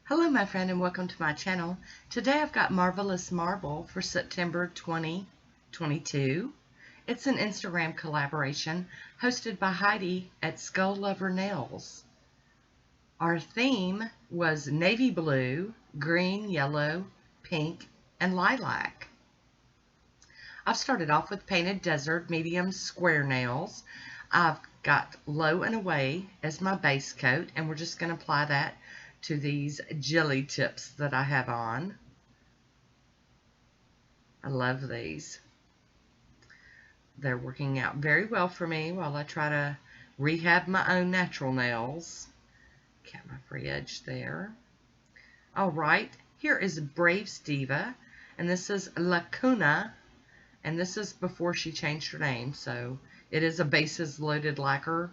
Hello my friend and welcome to my channel. Today I've got Marvelous Marble for September 2022. It's an Instagram collaboration hosted by Heidi at Skull Lover Nails. Our theme was navy blue, green, yellow, pink, and lilac. I've started off with Painted Desert medium square nails. I've got Low and Away as my base coat, and we're just going to apply that to these jelly tips that I have on. I love these. They're working out very well for me while I try to rehab my own natural nails. Got my free edge there. All right, here is Braves Diva, and this is Lacuna, and this is before she changed her name, so it is a bases loaded lacquer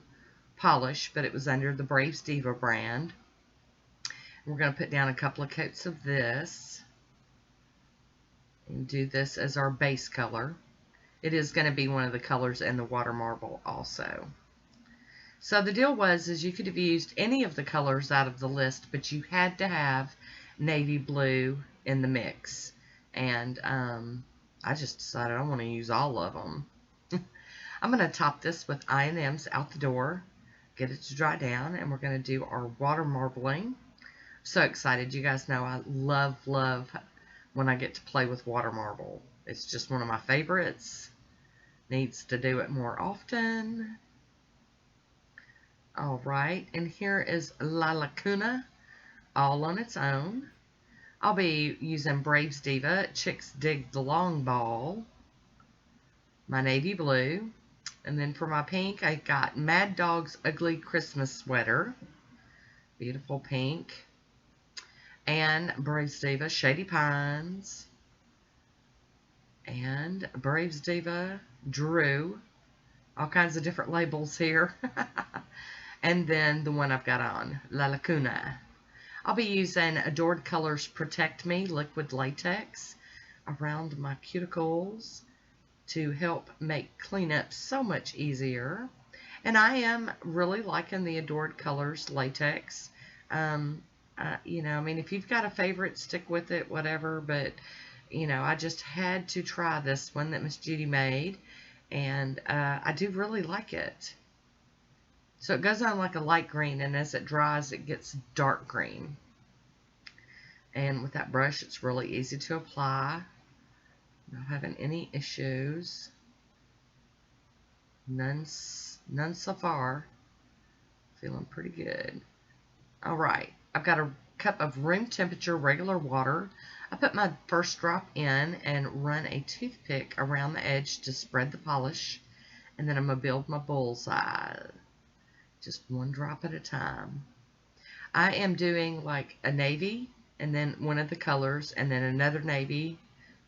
polish, but it was under the Braves Diva brand. We're going to put down a couple of coats of this and do this as our base color. It is going to be one of the colors in the water marble also. So the deal is you could have used any of the colors out of the list, but you had to have navy blue in the mix. And I just decided I want to use all of them. I'm going to top this with I&M's Out the Door, get it to dry down, and we're going to do our water marbling. So excited. You guys know I love when I get to play with water marble. It's just one of my favorites. Needs to do it more often. All right, and here is La Lacuna all on its own. I'll be using Braves Diva Chicks Dig the Long Ball, my navy blue, and then for my pink I got Mad Dog's Ugly Christmas Sweater, beautiful pink. And Braves Diva Shady Pines, and Braves Diva Drew, all kinds of different labels here. And then the one I've got on, La Lacuna. I'll be using Adored Colors Protect Me liquid latex around my cuticles to help make cleanup so much easier. And I am really liking the Adored Colors latex. You know, I mean, if you've got a favorite, stick with it, whatever, but, you know, I just had to try this one that Miss Judy made, and I do really like it. So it goes on like a light green, and as it dries, it gets dark green. And with that brush, it's really easy to apply. Not having any issues. None so far. Feeling pretty good. All right. I've got a cup of room temperature regular water. I put my first drop in and run a toothpick around the edge to spread the polish. And then I'm going to build my bullseye. Just one drop at a time. I am doing like a navy and then one of the colors and then another navy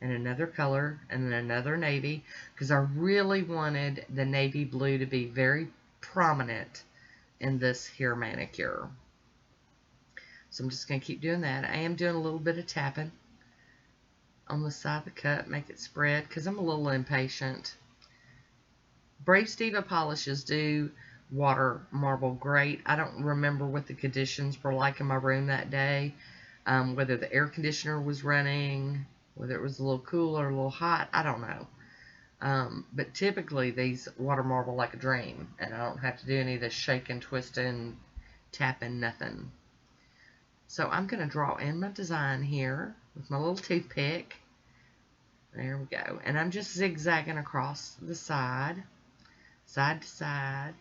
and another color and then another navy, because I really wanted the navy blue to be very prominent in this here manicure. So I'm just going to keep doing that. I am doing a little bit of tapping on the side of the cup, make it spread, because I'm a little impatient. Braves Diva polishes do water marble great. I don't remember what the conditions were like in my room that day, whether the air conditioner was running, whether it was a little cool or a little hot, I don't know. But typically these water marble like a dream, and I don't have to do any of this shaking, twisting, tapping, nothing. So I'm going to draw in my design here with my little toothpick. There we go. And I'm just zigzagging across the side to side,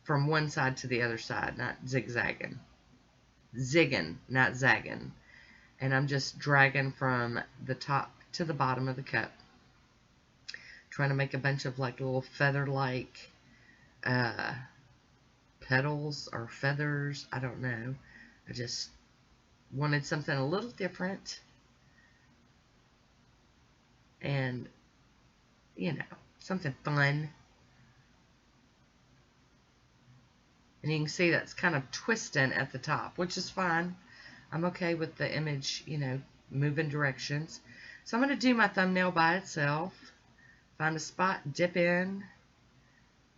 from one side to the other side, not zigzagging. Zigging, not zagging. And I'm just dragging from the top to the bottom of the cup. Trying to make a bunch of like little feather-like petals or feathers. I don't know. I just wanted something a little different, and you know, something fun. And you can see that's kind of twisting at the top, which is fine. I'm okay with the image, you know, moving directions. So I'm going to do my thumbnail by itself. Find a spot, dip in,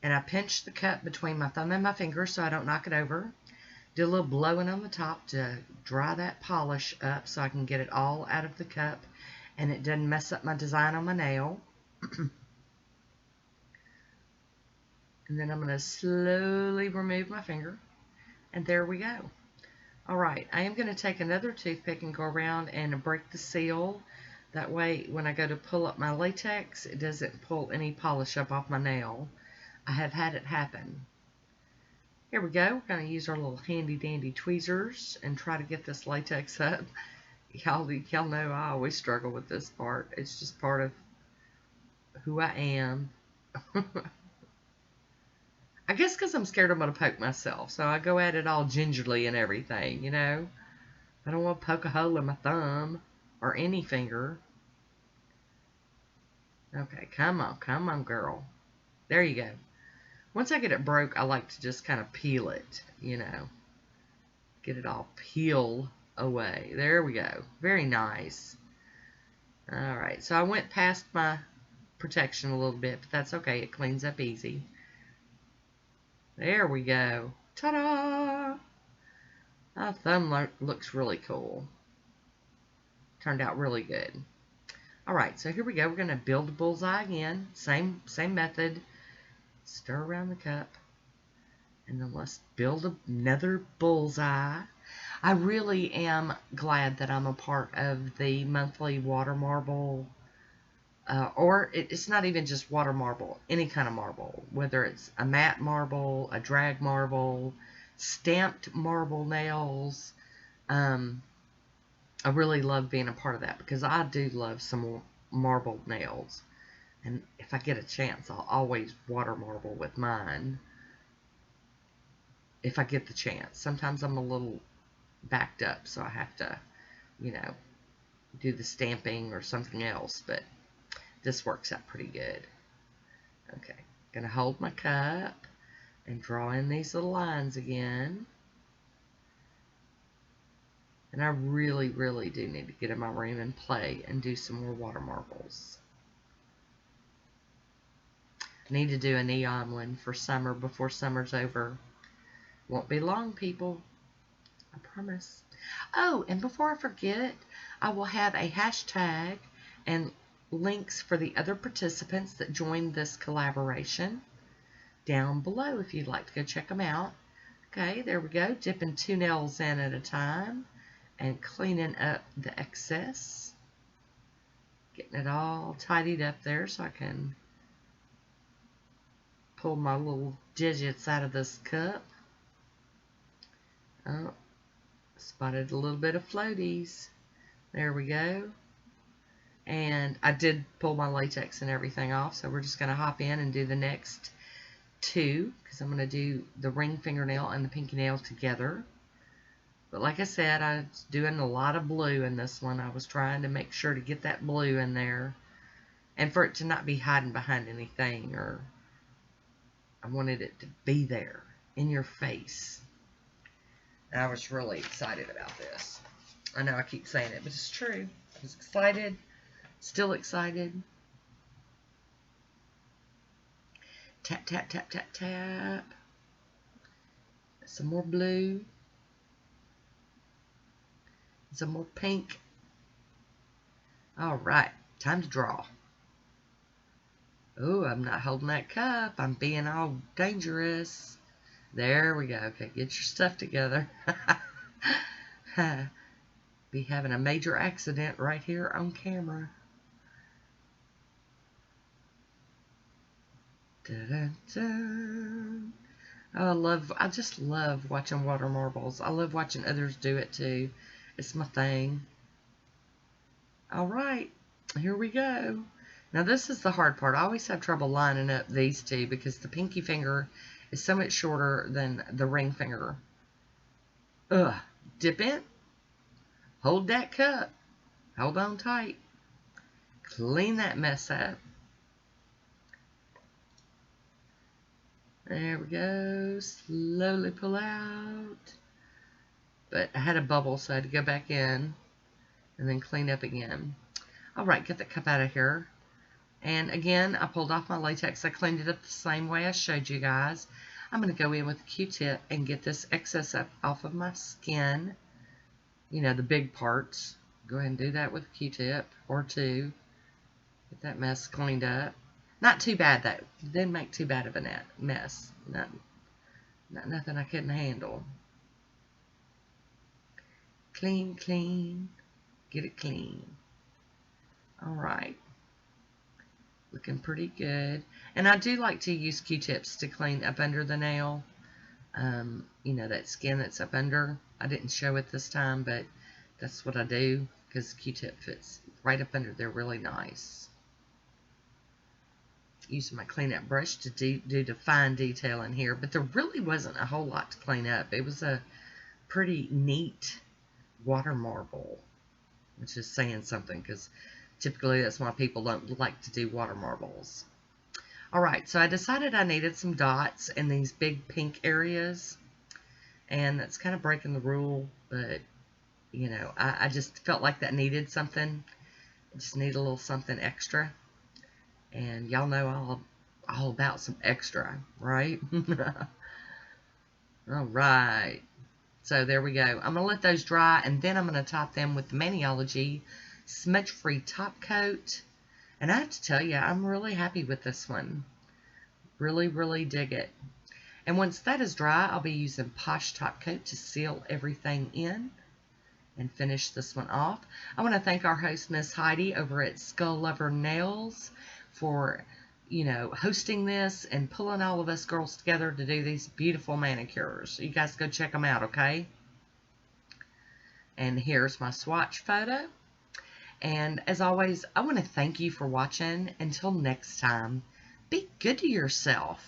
and I pinch the cup between my thumb and my finger so I don't knock it over. Do a little blowing on the top to dry that polish up so I can get it all out of the cup and it doesn't mess up my design on my nail. And then I'm going to slowly remove my finger. And there we go. Alright, I am going to take another toothpick and go around and break the seal. That way, when I go to pull up my latex, it doesn't pull any polish up off my nail. I have had it happen. Here we go. We're going to use our little handy dandy tweezers and try to get this latex up. Y'all know I always struggle with this part. It's just part of who I am. I guess because I'm scared I'm going to poke myself. So I go at it all gingerly and everything, you know. I don't want to poke a hole in my thumb or any finger. Okay, come on, girl. There you go. Once I get it broke, I like to just kind of peel it, you know. Get it all peeled away. There we go. Very nice. Alright, so I went past my protection a little bit, but that's okay. It cleans up easy. There we go. Ta-da! My thumb looks really cool. Turned out really good. Alright, so here we go. We're going to build a bullseye again. Same method. Stir around the cup. And then let's build another bullseye. I really am glad that I'm a part of the monthly water marble. Or it's not even just water marble. Any kind of marble. Whether it's a matte marble, a drag marble, stamped marble nails. I really love being a part of that because I do love some marble nails. And if I get a chance, I'll always water marble with mine. If I get the chance. Sometimes I'm a little backed up, so I have to, you know, do the stamping or something else. But this works out pretty good. Okay, gonna hold my cup and draw in these little lines again. And I really, really do need to get in my room and play and do some more water marbles. I need to do a neon one for summer before summer's over. Won't be long, people. I promise. Oh, and before I forget, I will have a hashtag and links for the other participants that joined this collaboration down below if you'd like to go check them out. Okay, there we go. Dipping 2 nails in at a time and cleaning up the excess. Getting it all tidied up there so I can pull my little digits out of this cup. Oh, spotted a little bit of floaties. There we go. And I did pull my latex and everything off, so we're just going to hop in and do the next 2, because I'm going to do the ring fingernail and the pinky nail together. But like I said, I was doing a lot of blue in this one. I was trying to make sure to get that blue in there, and for it to not be hiding behind anything, or I wanted it to be there in your face. And I was really excited about this. I know I keep saying it, but it's true. I was excited. Still excited. Tap, tap, tap, tap, tap. Some more blue. Some more pink. Alright, time to draw. Oh, I'm not holding that cup. I'm being all dangerous. There we go. Okay, get your stuff together. Be having a major accident right here on camera. Dun-dun-dun. Oh, I just love watching water marbles. I love watching others do it too. It's my thing. Alright, here we go. Now this is the hard part. I always have trouble lining up these two because the pinky finger is so much shorter than the ring finger. Dip in. Hold that cup. Hold on tight. Clean that mess up. There we go. Slowly pull out. But I had a bubble, so I had to go back in and then clean up again. Alright, get the cup out of here. And again, I pulled off my latex. I cleaned it up the same way I showed you guys. I'm going to go in with a Q-tip and get this excess up off of my skin. You know, the big parts. Go ahead and do that with a Q-tip or two. Get that mess cleaned up. Not too bad, though. Didn't make too bad of a mess. Nothing I couldn't handle. Clean, clean. Get it clean. All right. Looking pretty good. And I do like to use Q-tips to clean up under the nail. You know, that skin that's up under. I didn't show it this time, but that's what I do because Q-tip fits right up under there really nice. Using my cleanup brush to do the fine detail in here, but there really wasn't a whole lot to clean up. It was a pretty neat water marble, which is saying something because typically that's why people don't like to do water marbles. Alright, so I decided I needed some dots in these big pink areas, and that's kind of breaking the rule, but you know, I just felt like that needed something. I just need a little something extra, and y'all know all about some extra, right? Alright, so there we go. I'm going to let those dry, and then I'm going to top them with the Maniology Smudge-Free Top Coat. And I have to tell you, I'm really happy with this one. Really, really dig it. And once that is dry, I'll be using Posh Top Coat to seal everything in and finish this one off. I want to thank our host, Miss Heidi, over at Skull Lover Nails for, you know, hosting this and pulling all of us girls together to do these beautiful manicures. You guys go check them out, okay? And here's my swatch photo. And as always, I want to thank you for watching. Until next time, be good to yourself.